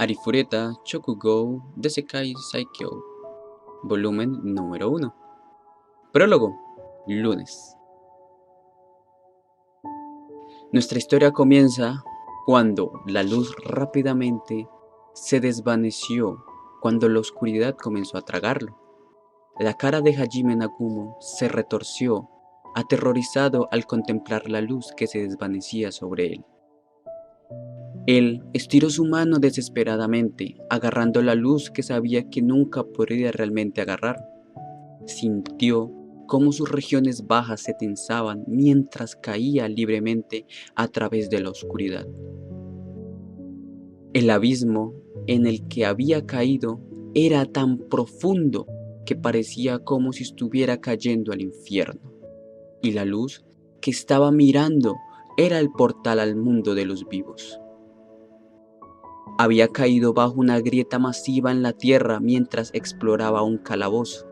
Arifureta Chokugou Desekai Saikyo, volumen número 1. Prólogo. Lunes. Nuestra historia comienza cuando la luz rápidamente se desvaneció, cuando la oscuridad comenzó a tragarlo. La cara de Hajime Nagumo se retorció, aterrorizado al contemplar la luz que se desvanecía sobre él. Él estiró su mano desesperadamente, agarrando la luz que sabía que nunca podría realmente agarrar. Sintió cómo sus regiones bajas se tensaban mientras caía libremente a través de la oscuridad. El abismo en el que había caído era tan profundo que parecía como si estuviera cayendo al infierno, y la luz que estaba mirando era el portal al mundo de los vivos. Había caído bajo una grieta masiva en la tierra mientras exploraba un calabozo.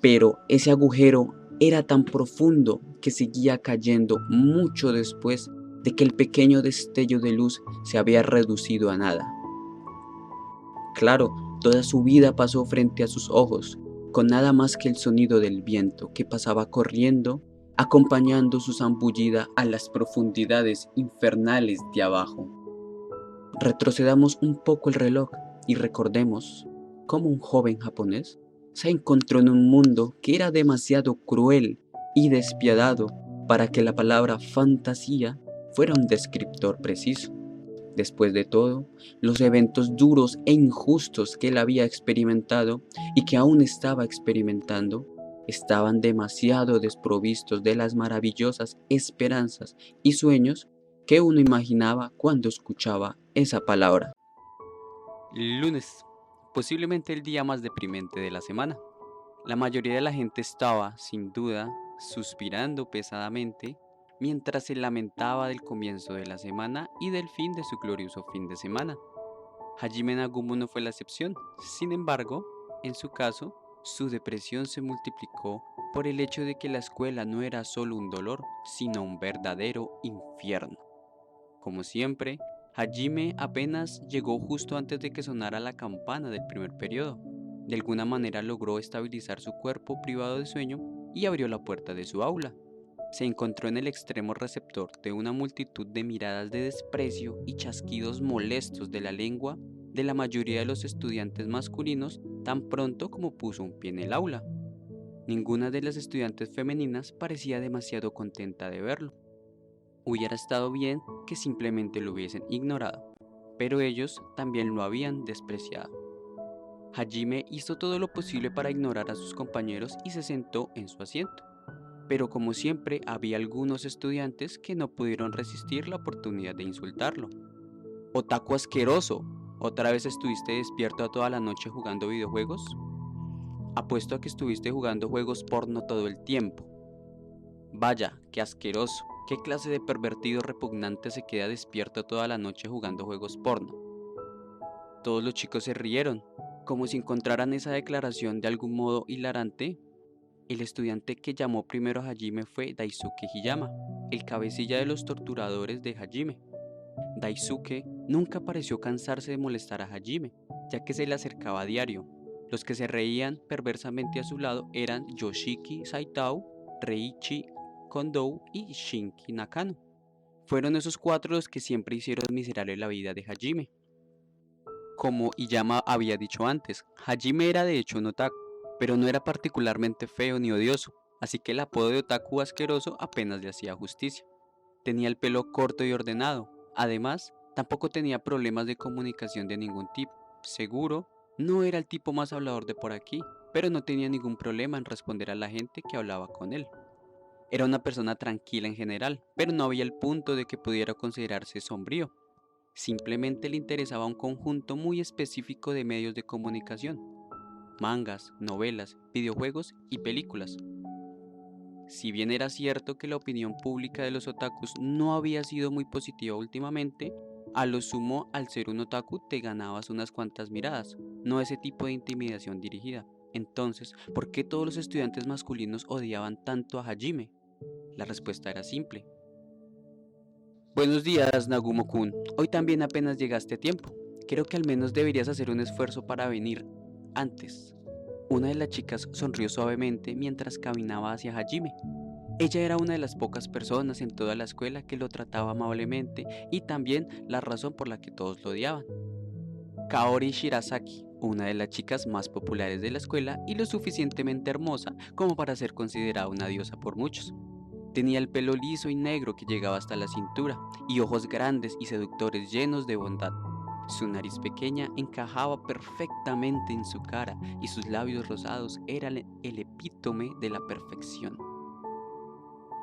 Pero ese agujero era tan profundo que seguía cayendo mucho después de que el pequeño destello de luz se había reducido a nada. Claro, toda su vida pasó frente a sus ojos, con nada más que el sonido del viento que pasaba corriendo, acompañando su zambullida a las profundidades infernales de abajo. Retrocedamos un poco el reloj y recordemos cómo un joven japonés se encontró en un mundo que era demasiado cruel y despiadado para que la palabra fantasía fuera un descriptor preciso. Después de todo, los eventos duros e injustos que él había experimentado y que aún estaba experimentando estaban demasiado desprovistos de las maravillosas esperanzas y sueños que uno imaginaba cuando escuchaba esa palabra. Lunes, posiblemente el día más deprimente de la semana. La mayoría de la gente estaba, sin duda, suspirando pesadamente mientras se lamentaba del comienzo de la semana y del fin de su glorioso fin de semana. Hajime Nagumo no fue la excepción. Sin embargo, en su caso, su depresión se multiplicó por el hecho de que la escuela no era solo un dolor, sino un verdadero infierno. Como siempre, Hajime apenas llegó justo antes de que sonara la campana del primer periodo. De alguna manera logró estabilizar su cuerpo privado de sueño y abrió la puerta de su aula. Se encontró en el extremo receptor de una multitud de miradas de desprecio y chasquidos molestos de la lengua de la mayoría de los estudiantes masculinos tan pronto como puso un pie en el aula. Ninguna de las estudiantes femeninas parecía demasiado contenta de verlo. Hubiera estado bien que simplemente lo hubiesen ignorado, pero ellos también lo habían despreciado. Hajime hizo todo lo posible para ignorar a sus compañeros y se sentó en su asiento. Pero como siempre había algunos estudiantes que no pudieron resistir la oportunidad de insultarlo. ¡Otaku asqueroso! ¿Otra vez estuviste despierto toda la noche jugando videojuegos? Apuesto a que estuviste jugando juegos porno todo el tiempo. Vaya, qué asqueroso. ¿Qué clase de pervertido repugnante se queda despierto toda la noche jugando juegos porno? Todos los chicos se rieron, como si encontraran esa declaración de algún modo hilarante. El estudiante que llamó primero a Hajime fue Daisuke Hiyama, el cabecilla de los torturadores de Hajime. Daisuke nunca pareció cansarse de molestar a Hajime, ya que se le acercaba a diario. Los que se reían perversamente a su lado eran Yoshiki Saitao, Reiichi Kondou y Shinki Nakano. Fueron esos cuatro los que siempre hicieron miserable la vida de Hajime. Como Hiyama había dicho antes, Hajime era de hecho un otaku, pero no era particularmente feo ni odioso, así que el apodo de otaku asqueroso apenas le hacía justicia. Tenía el pelo corto y ordenado. Además, tampoco tenía problemas de comunicación de ningún tipo. Seguro, no era el tipo más hablador de por aquí, pero no tenía ningún problema en responder a la gente que hablaba con él. Era una persona tranquila en general, pero no había el punto de que pudiera considerarse sombrío. Simplemente le interesaba un conjunto muy específico de medios de comunicación: mangas, novelas, videojuegos y películas. Si bien era cierto que la opinión pública de los otakus no había sido muy positiva últimamente, a lo sumo al ser un otaku te ganabas unas cuantas miradas, no ese tipo de intimidación dirigida. Entonces, ¿por qué todos los estudiantes masculinos odiaban tanto a Hajime? La respuesta era simple. Buenos días, Nagumo-kun. Hoy también apenas llegaste a tiempo. Creo que al menos deberías hacer un esfuerzo para venir antes. Una de las chicas sonrió suavemente mientras caminaba hacia Hajime. Ella era una de las pocas personas en toda la escuela que lo trataba amablemente y también la razón por la que todos lo odiaban. Kaori Shirazaki, una de las chicas más populares de la escuela y lo suficientemente hermosa como para ser considerada una diosa por muchos. Tenía el pelo liso y negro que llegaba hasta la cintura y ojos grandes y seductores llenos de bondad. Su nariz pequeña encajaba perfectamente en su cara y sus labios rosados eran el epítome de la perfección.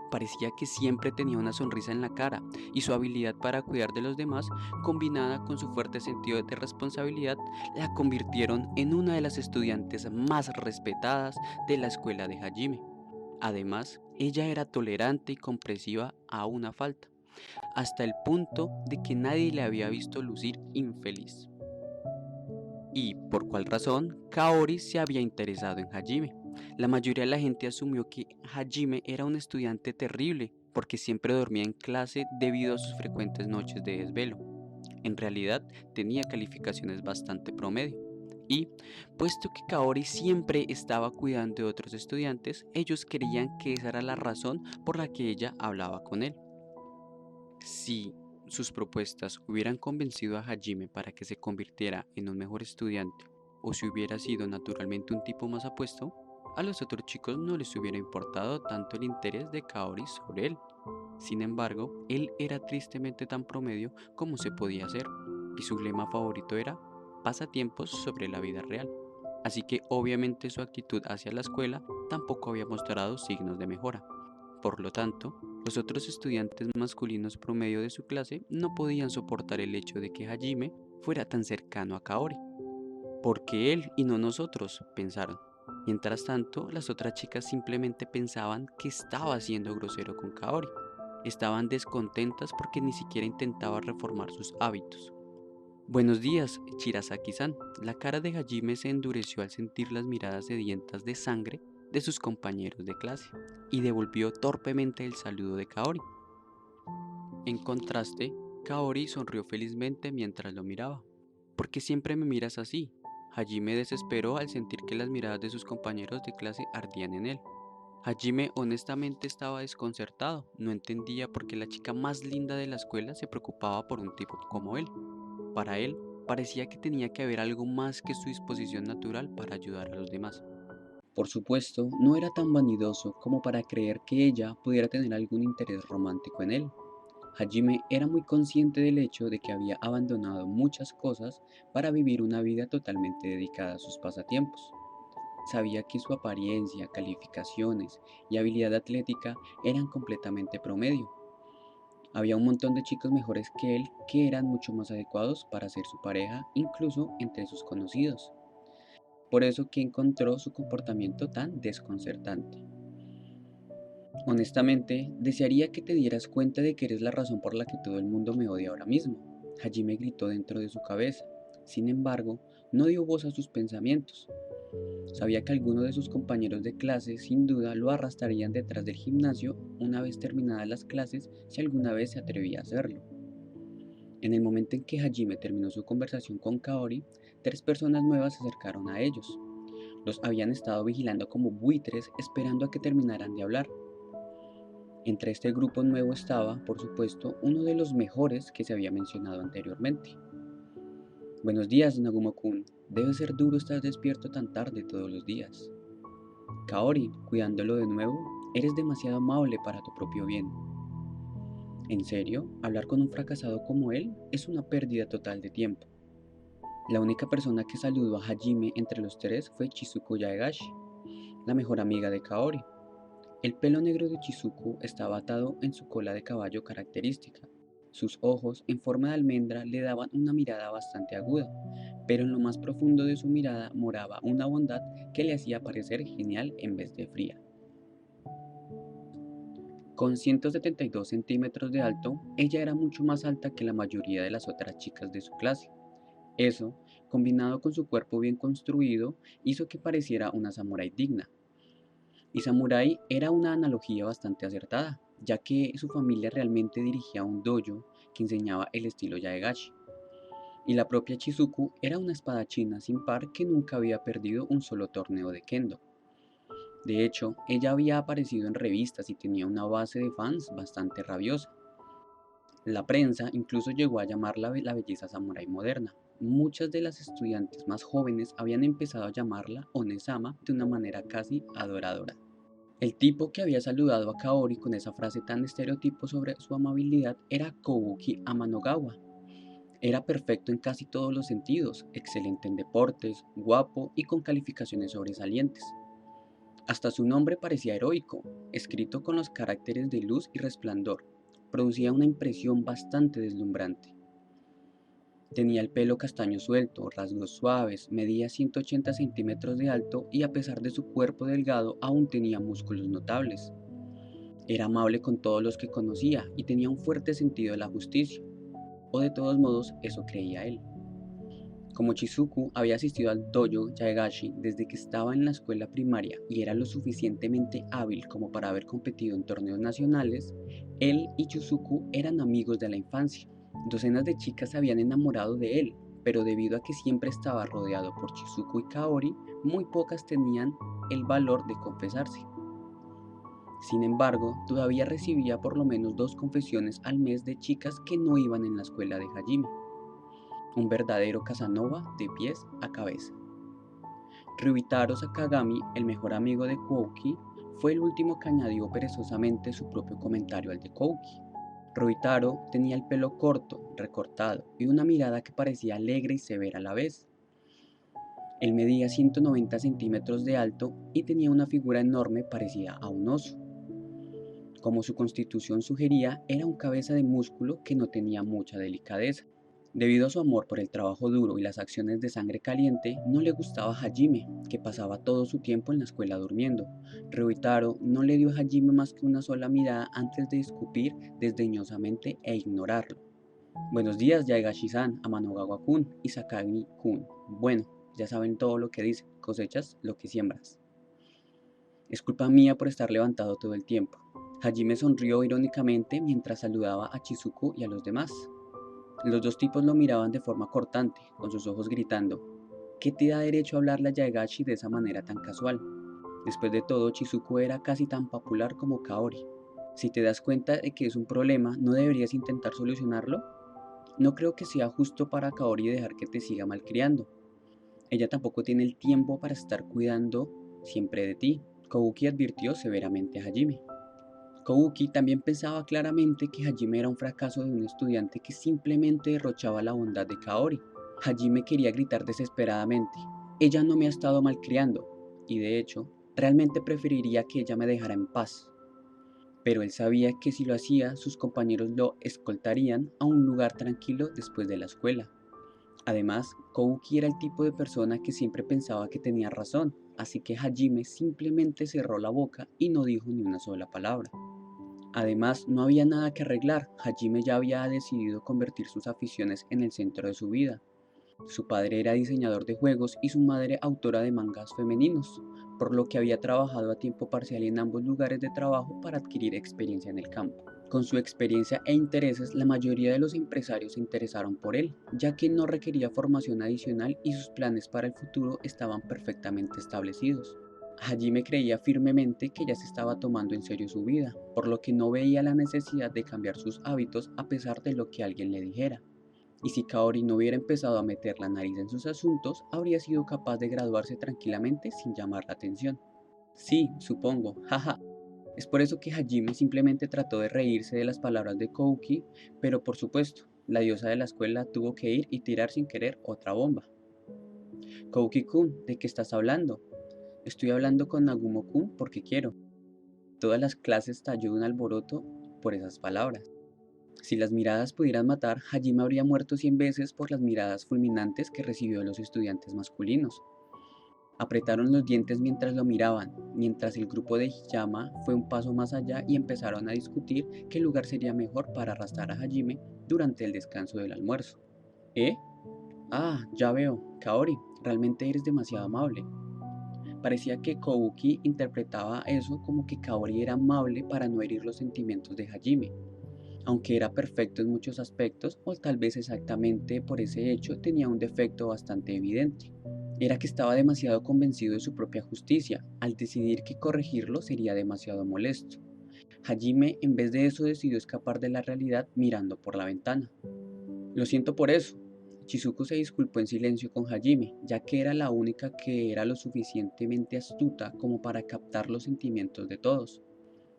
Parecía que siempre tenía una sonrisa en la cara y su habilidad para cuidar de los demás, combinada con su fuerte sentido de responsabilidad, la convirtieron en una de las estudiantes más respetadas de la escuela de Hajime. Además, ella era tolerante y comprensiva a una falta, hasta el punto de que nadie le había visto lucir infeliz. ¿Y por cuál razón? Kaori se había interesado en Hajime. La mayoría de la gente asumió que Hajime era un estudiante terrible porque siempre dormía en clase debido a sus frecuentes noches de desvelo. En realidad tenía calificaciones bastante promedio. Y, puesto que Kaori siempre estaba cuidando de otros estudiantes, ellos creían que esa era la razón por la que ella hablaba con él. Si sus propuestas hubieran convencido a Hajime para que se convirtiera en un mejor estudiante, o si hubiera sido naturalmente un tipo más apuesto, a los otros chicos no les hubiera importado tanto el interés de Kaori sobre él. Sin embargo, él era tristemente tan promedio como se podía hacer, y su lema favorito era pasatiempos sobre la vida real. Así que obviamente su actitud hacia la escuela tampoco había mostrado signos de mejora. Por lo tanto, los otros estudiantes masculinos promedio de su clase no podían soportar el hecho de que Hajime fuera tan cercano a Kaori. ¿Por qué él y no nosotros?, pensaron. Mientras tanto, las otras chicas simplemente pensaban que estaba siendo grosero con Kaori. Estaban descontentas porque ni siquiera intentaba reformar sus hábitos. Buenos días, Shirazaki-san. La cara de Hajime se endureció al sentir las miradas sedientas de sangre de sus compañeros de clase y devolvió torpemente el saludo de Kaori. En contraste, Kaori sonrió felizmente mientras lo miraba. ¿Por qué siempre me miras así? Hajime desesperó al sentir que las miradas de sus compañeros de clase ardían en él. Hajime honestamente estaba desconcertado, no entendía por qué la chica más linda de la escuela se preocupaba por un tipo como él. Para él, parecía que tenía que haber algo más que su disposición natural para ayudar a los demás. Por supuesto, no era tan vanidoso como para creer que ella pudiera tener algún interés romántico en él. Hajime era muy consciente del hecho de que había abandonado muchas cosas para vivir una vida totalmente dedicada a sus pasatiempos. Sabía que su apariencia, calificaciones y habilidad atlética eran completamente promedio. Había un montón de chicos mejores que él que eran mucho más adecuados para ser su pareja, incluso entre sus conocidos. Por eso que encontró su comportamiento tan desconcertante. Honestamente, desearía que te dieras cuenta de que eres la razón por la que todo el mundo me odia ahora mismo. Hajime gritó dentro de su cabeza. Sin embargo, no dio voz a sus pensamientos. Sabía que algunos de sus compañeros de clase sin duda lo arrastrarían detrás del gimnasio una vez terminadas las clases si alguna vez se atrevía a hacerlo. En el momento en que Hajime terminó su conversación con Kaori, 3 personas nuevas se acercaron a ellos. Los habían estado vigilando como buitres esperando a que terminaran de hablar. Entre este grupo nuevo estaba, por supuesto, uno de los mejores que se había mencionado anteriormente. Buenos días, Nagumo-kun. Debe ser duro estar despierto tan tarde todos los días. Kaori, cuidándolo de nuevo, eres demasiado amable para tu propio bien. En serio, hablar con un fracasado como él es una pérdida total de tiempo. La única persona que saludó a Hajime entre los 3 fue Chizuko Yaegashi, la mejor amiga de Kaori. El pelo negro de Chizuko estaba atado en su cola de caballo característica. Sus ojos, en forma de almendra, le daban una mirada bastante aguda, pero en lo más profundo de su mirada moraba una bondad que le hacía parecer genial en vez de fría. Con 172 centímetros de alto, ella era mucho más alta que la mayoría de las otras chicas de su clase. Eso, combinado con su cuerpo bien construido, hizo que pareciera una samurái digna. Y samurái era una analogía bastante acertada, ya que su familia realmente dirigía un dojo que enseñaba el estilo Yaegashi. Y la propia Chizuku era una espadachina sin par que nunca había perdido un solo torneo de kendo. De hecho, ella había aparecido en revistas y tenía una base de fans bastante rabiosa. La prensa incluso llegó a llamarla la belleza samurái moderna. Muchas de las estudiantes más jóvenes habían empezado a llamarla Onesama de una manera casi adoradora. El tipo que había saludado a Kaori con esa frase tan estereotipo sobre su amabilidad era Kobuki Amanogawa. Era perfecto en casi todos los sentidos, excelente en deportes, guapo y con calificaciones sobresalientes. Hasta su nombre parecía heroico, escrito con los caracteres de luz y resplandor. Producía una impresión bastante deslumbrante. Tenía el pelo castaño suelto, rasgos suaves, medía 180 centímetros de alto y a pesar de su cuerpo delgado aún tenía músculos notables. Era amable con todos los que conocía y tenía un fuerte sentido de la justicia, o de todos modos eso creía él. Como Chizuku había asistido al dojo Yaegashi desde que estaba en la escuela primaria y era lo suficientemente hábil como para haber competido en torneos nacionales, él y Chizuku eran amigos de la infancia. Docenas de chicas se habían enamorado de él, pero debido a que siempre estaba rodeado por Chizuku y Kaori, muy pocas tenían el valor de confesarse. Sin embargo, todavía recibía por lo menos 2 confesiones al mes de chicas que no iban en la escuela de Hajime. Un verdadero Casanova de pies a cabeza. Ryubitaro Sakagami, el mejor amigo de Kouki, fue el último que añadió perezosamente su propio comentario al de Kouki. Ryubitaro tenía el pelo corto, recortado y una mirada que parecía alegre y severa a la vez. Él medía 190 centímetros de alto y tenía una figura enorme parecida a un oso. Como su constitución sugería, era un cabeza de músculo que no tenía mucha delicadeza. Debido a su amor por el trabajo duro y las acciones de sangre caliente, no le gustaba a Hajime, que pasaba todo su tiempo en la escuela durmiendo. Ryubitaro no le dio a Hajime más que una sola mirada antes de escupir desdeñosamente e ignorarlo. Buenos días, Yaegashi-san, Amanogawa-kun y Sakagi-kun. Bueno, ya saben todo lo que dicen, cosechas lo que siembras. Es culpa mía por estar levantado todo el tiempo. Hajime sonrió irónicamente mientras saludaba a Chizuku y a los demás. Los 2 tipos lo miraban de forma cortante, con sus ojos gritando: ¿qué te da derecho a hablarle a Yaegashi de esa manera tan casual? Después de todo, Chizuku era casi tan popular como Kaori. Si te das cuenta de que es un problema, ¿no deberías intentar solucionarlo? No creo que sea justo para Kaori dejar que te siga malcriando. Ella tampoco tiene el tiempo para estar cuidando siempre de ti, Kobuki advirtió severamente a Hajime. Kobuki también pensaba claramente que Hajime era un fracaso de un estudiante que simplemente derrochaba la bondad de Kaori. Hajime quería gritar desesperadamente: ella no me ha estado malcriando, y de hecho, realmente preferiría que ella me dejara en paz. Pero él sabía que si lo hacía, sus compañeros lo escoltarían a un lugar tranquilo después de la escuela. Además, Kobuki era el tipo de persona que siempre pensaba que tenía razón, así que Hajime simplemente cerró la boca y no dijo ni una sola palabra. Además, no había nada que arreglar. Hajime ya había decidido convertir sus aficiones en el centro de su vida. Su padre era diseñador de juegos y su madre autora de mangas femeninos, por lo que había trabajado a tiempo parcial en ambos lugares de trabajo para adquirir experiencia en el campo. Con su experiencia e intereses, la mayoría de los empresarios se interesaron por él, ya que no requería formación adicional y sus planes para el futuro estaban perfectamente establecidos. Hajime creía firmemente que ya se estaba tomando en serio su vida, por lo que no veía la necesidad de cambiar sus hábitos a pesar de lo que alguien le dijera. Y si Kaori no hubiera empezado a meter la nariz en sus asuntos, habría sido capaz de graduarse tranquilamente sin llamar la atención. Sí, supongo, jaja. Es por eso que Hajime simplemente trató de reírse de las palabras de Kouki, pero por supuesto, la diosa de la escuela tuvo que ir y tirar sin querer otra bomba. Kouki-kun, ¿de qué estás hablando? Estoy hablando con Nagumo-kun porque quiero. Todas las clases estalló un alboroto por esas palabras. Si las miradas pudieran matar, Hajime habría muerto 100 veces por las miradas fulminantes que recibió de los estudiantes masculinos. Apretaron los dientes mientras lo miraban, mientras el grupo de Hiyama fue un paso más allá y empezaron a discutir qué lugar sería mejor para arrastrar a Hajime durante el descanso del almuerzo. ¿Eh? Ah, ya veo, Kaori, realmente eres demasiado amable. Parecía que Kobuki interpretaba eso como que Kaori era amable para no herir los sentimientos de Hajime. Aunque era perfecto en muchos aspectos, o tal vez exactamente por ese hecho tenía un defecto bastante evidente. Era que estaba demasiado convencido de su propia justicia, al decidir que corregirlo sería demasiado molesto. Hajime en vez de eso decidió escapar de la realidad mirando por la ventana. Lo siento por eso. Shizuko se disculpó en silencio con Hajime, ya que era la única que era lo suficientemente astuta como para captar los sentimientos de todos.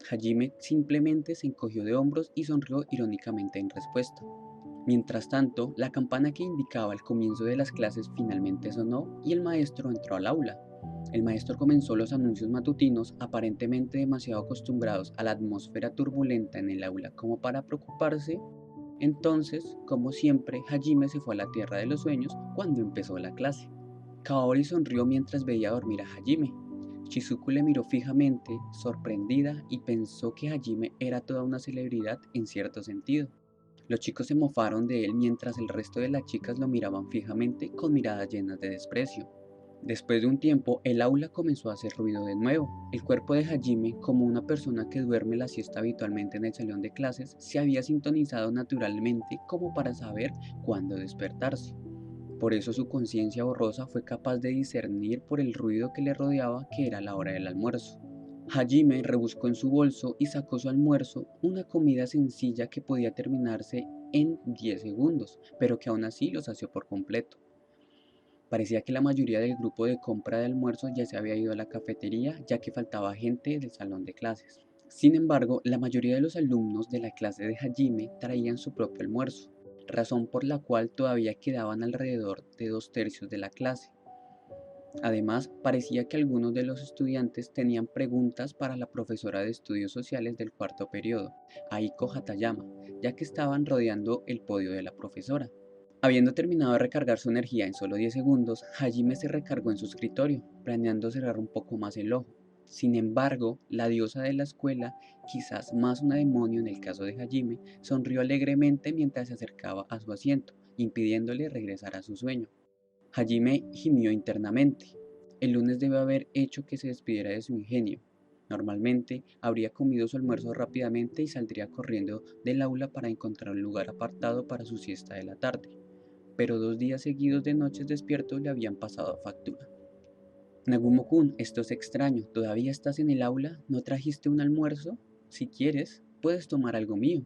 Hajime simplemente se encogió de hombros y sonrió irónicamente en respuesta. Mientras tanto, la campana que indicaba el comienzo de las clases finalmente sonó y el maestro entró al aula. El maestro comenzó los anuncios matutinos, aparentemente demasiado acostumbrados a la atmósfera turbulenta en el aula como para preocuparse. Entonces, como siempre, Hajime se fue a la tierra de los sueños cuando empezó la clase. Kaori sonrió mientras veía dormir a Hajime. Shizuku le miró fijamente, sorprendida, y pensó que Hajime era toda una celebridad en cierto sentido. Los chicos se mofaron de él mientras el resto de las chicas lo miraban fijamente con miradas llenas de desprecio. Después de un tiempo, el aula comenzó a hacer ruido de nuevo. El cuerpo de Hajime, como una persona que duerme la siesta habitualmente en el salón de clases, se había sintonizado naturalmente como para saber cuándo despertarse. Por eso su conciencia borrosa fue capaz de discernir por el ruido que le rodeaba que era la hora del almuerzo. Hajime rebuscó en su bolso y sacó su almuerzo, una comida sencilla que podía terminarse en 10 segundos, pero que aún así lo sació por completo. Parecía que la mayoría del grupo de compra de almuerzo ya se había ido a la cafetería, ya que faltaba gente del salón de clases. Sin embargo, la mayoría de los alumnos de la clase de Hajime traían su propio almuerzo, razón por la cual todavía quedaban alrededor de 2/3 de la clase. Además, parecía que algunos de los estudiantes tenían preguntas para la profesora de estudios sociales del cuarto periodo, Aiko Hatayama, ya que estaban rodeando el podio de la profesora. Habiendo terminado de recargar su energía en solo 10 segundos, Hajime se recargó en su escritorio, planeando cerrar un poco más el ojo. Sin embargo, la diosa de la escuela, quizás más una demonio en el caso de Hajime, sonrió alegremente mientras se acercaba a su asiento, impidiéndole regresar a su sueño. Hajime gimió internamente. El lunes debe haber hecho que se despidiera de su ingenio. Normalmente habría comido su almuerzo rápidamente y saldría corriendo del aula para encontrar un lugar apartado para su siesta de la tarde, pero 2 días seguidos de noches despierto le habían pasado factura. Nagumo-kun, esto es extraño. ¿Todavía estás en el aula? ¿No trajiste un almuerzo? Si quieres, puedes tomar algo mío.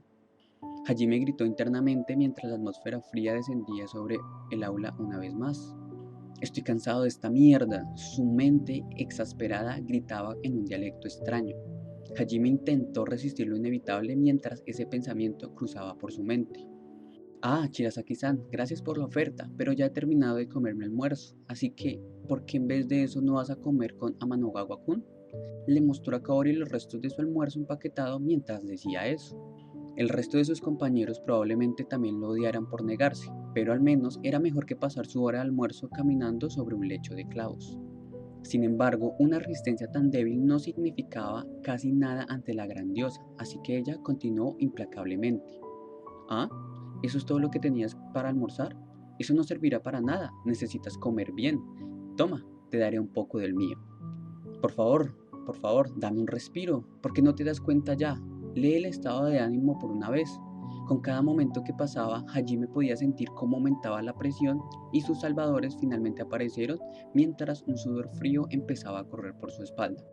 Hajime gritó internamente mientras la atmósfera fría descendía sobre el aula una vez más. Estoy cansado de esta mierda. Su mente exasperada gritaba en un dialecto extraño. Hajime intentó resistir lo inevitable mientras ese pensamiento cruzaba por su mente. Ah, Shirasaki-san, gracias por la oferta, pero ya he terminado de comer mi almuerzo, así que, ¿por qué en vez de eso no vas a comer con Amanogawa-kun? Le mostró a Kaori los restos de su almuerzo empaquetado mientras decía eso. El resto de sus compañeros probablemente también lo odiaran por negarse, pero al menos era mejor que pasar su hora de almuerzo caminando sobre un lecho de clavos. Sin embargo, una resistencia tan débil no significaba casi nada ante la grandiosa, así que ella continuó implacablemente. ¿Ah? ¿Eso es todo lo que tenías para almorzar? Eso no servirá para nada, necesitas comer bien. Toma, te daré un poco del mío. Por favor, dame un respiro. ¿Por qué no te das cuenta ya? Lee el estado de ánimo por una vez. Con cada momento que pasaba, Hajime podía sentir cómo aumentaba la presión y sus salvadores finalmente aparecieron mientras un sudor frío empezaba a correr por su espalda.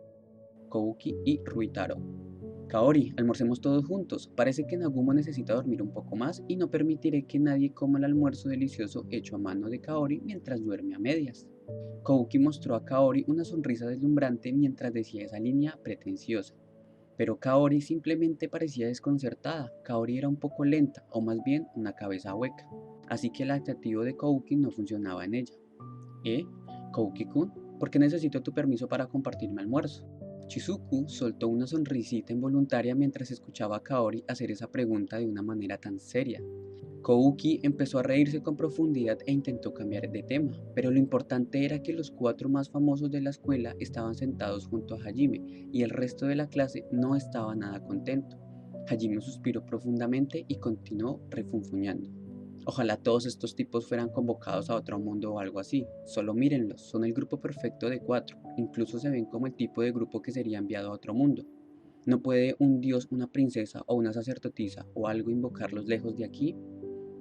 Kouki y Ruitaro. Kaori, almorcemos todos juntos. Parece que Nagumo necesita dormir un poco más y no permitiré que nadie coma el almuerzo delicioso hecho a mano de Kaori mientras duerme a medias. Kouki mostró a Kaori una sonrisa deslumbrante mientras decía esa línea pretenciosa. Pero Kaori simplemente parecía desconcertada. Kaori era un poco lenta, o más bien una cabeza hueca. Así que el adjetivo de Kouki no funcionaba en ella. ¿Eh? Kouki-kun, ¿por qué necesito tu permiso para compartir mi almuerzo? Shizuku soltó una sonrisita involuntaria mientras escuchaba a Kaori hacer esa pregunta de una manera tan seria. Kouki empezó a reírse con profundidad e intentó cambiar de tema, pero lo importante era que los 4 más famosos de la escuela estaban sentados junto a Hajime y el resto de la clase no estaba nada contento. Hajime suspiró profundamente y continuó refunfuñando. Ojalá todos estos tipos fueran convocados a otro mundo o algo así. Solo mírenlos, son el grupo perfecto de 4. Incluso se ven como el tipo de grupo que sería enviado a otro mundo. ¿No puede un dios, una princesa o una sacerdotisa o algo invocarlos lejos de aquí?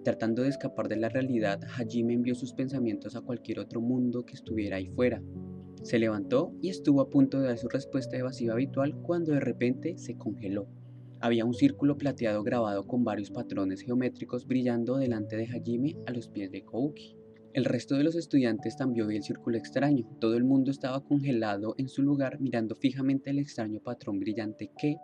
Tratando de escapar de la realidad, Hajime envió sus pensamientos a cualquier otro mundo que estuviera ahí fuera. Se levantó y estuvo a punto de dar su respuesta evasiva habitual cuando de repente se congeló. Había un círculo plateado grabado con varios patrones geométricos brillando delante de Hajime a los pies de Kouki. El resto de los estudiantes también vio el círculo extraño. Todo el mundo estaba congelado en su lugar mirando fijamente el extraño patrón brillante que,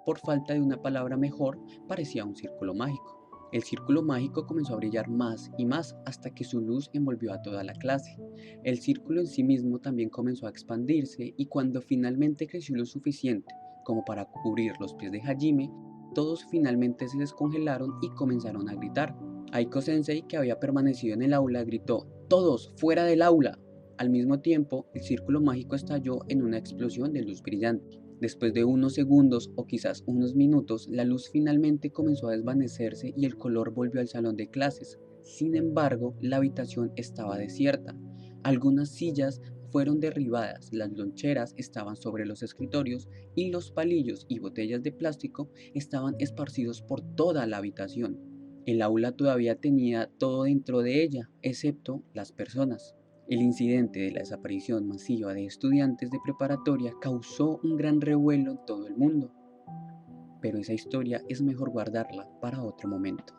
por falta de una palabra mejor, parecía un círculo mágico. El círculo mágico comenzó a brillar más y más hasta que su luz envolvió a toda la clase. El círculo en sí mismo también comenzó a expandirse y cuando finalmente creció lo suficiente como para cubrir los pies de Hajime, todos finalmente se descongelaron y comenzaron a gritar. Aiko Sensei, que había permanecido en el aula, gritó: ¡Todos, fuera del aula! Al mismo tiempo, el círculo mágico estalló en una explosión de luz brillante. Después de unos segundos o quizás unos minutos, la luz finalmente comenzó a desvanecerse y el color volvió al salón de clases. Sin embargo, la habitación estaba desierta. Algunas sillas fueron derribadas, las loncheras estaban sobre los escritorios y los palillos y botellas de plástico estaban esparcidos por toda la habitación. El aula todavía tenía todo dentro de ella, excepto las personas. El incidente de la desaparición masiva de estudiantes de preparatoria causó un gran revuelo en todo el mundo, pero esa historia es mejor guardarla para otro momento.